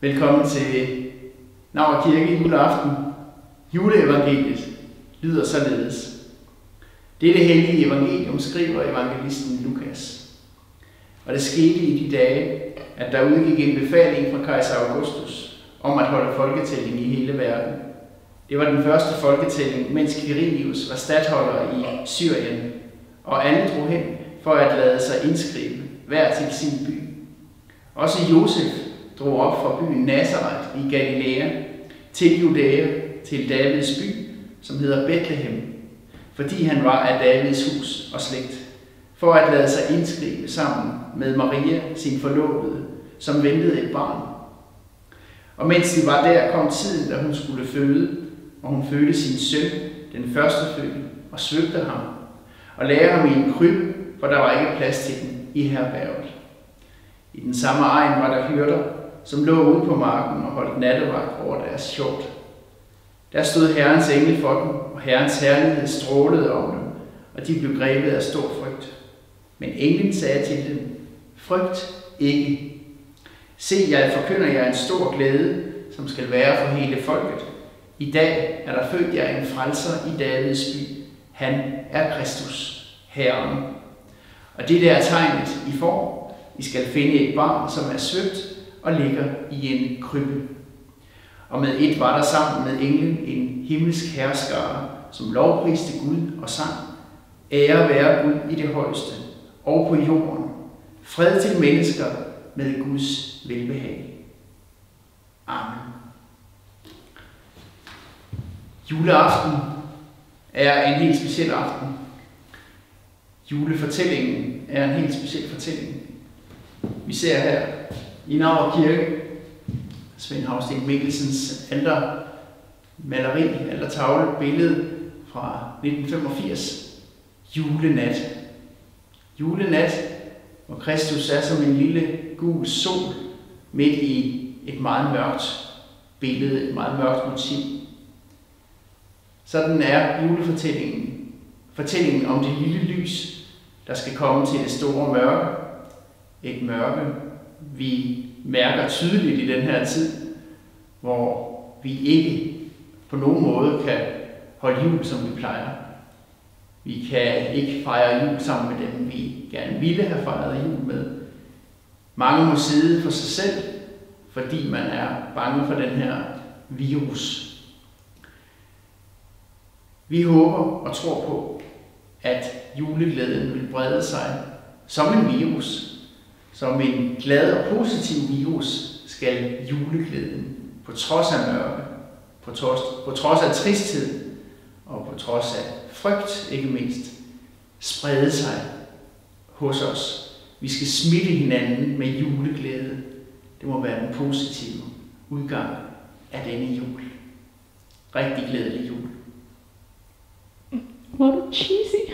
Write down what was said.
Velkommen til Naur Kirke juleaften. Juleevangeliet lyder således. Dette hellige evangelium skriver evangelisten Lukas. Og det skete i de dage, at der udgik en befaling fra kejser Augustus om at holde folketælling i hele verden. Det var den første folketælling, mens Quirinius var statholder i Syrien, og alle drog hen for at lade sig indskrive, hver til sin by. Også Josef drog op fra byen Nazareth i Galilea til Judæa, til Davids by, som hedder Bethlehem, fordi han var af Davids hus og slægt, for at lade sig indskrive sammen med Maria, sin forlovede, som ventede et barn. Og mens de var der, kom tiden, da hun skulle føde, og hun fødte sin søn, den førstefødte, og svøbte ham, og lagde ham i en krybbe, for der var ikke plads til den i herberget. I den samme egen var der hyrder, som lå ude på marken og holdt nattevagt over deres hjort. Der stod Herrens engel for dem, og Herrens herlighed strålede om dem, og de blev grebet af stor frygt. Men englen sagde til dem: Frygt ikke. Se, jeg forkynder jer en stor glæde, som skal være for hele folket. I dag er der født jer en frelser i Davids by. Han er Kristus, Herren. Og det er tegnet, I får. I skal finde et barn, som er svøbt og ligger i en krybbe. Og med et var der sammen med englen en himmelsk herskare, som lovpriste Gud og sang: Ære være Gud i det højeste, og på jorden, fred til mennesker med Guds velbehag. Amen. Juleaften er en helt speciel aften. Julefortællingen er en helt speciel fortælling. Vi ser her i Naur Kirke Svend Hausten Mikkelsens maleri, altertavle, billede fra 1985. Julenat. Julenat, hvor Kristus er som en lille gul sol midt i et meget mørkt billede, et meget mørkt motiv. Sådan er julefortællingen. Fortællingen om det lille lys, der skal komme til det store mørke. Et mørke, vi mærker tydeligt i den her tid, hvor vi ikke på nogen måde kan holde jul, som vi plejer. Vi kan ikke fejre jul sammen med dem, vi gerne ville have fejret jul med. Mange må sidde for sig selv, fordi man er bange for den her virus. Vi håber og tror på, at juleglæden vil brede sig som en virus. Som en glad og positiv virus skal juleglæden, på trods af mørke, på trods af tristhed og på trods af frygt, ikke mindst, sprede sig hos os. Vi skal smitte hinanden med juleglæde. Det må være den positive udgang af denne jul. Rigtig glædelig jul. Hvor er du cheesy.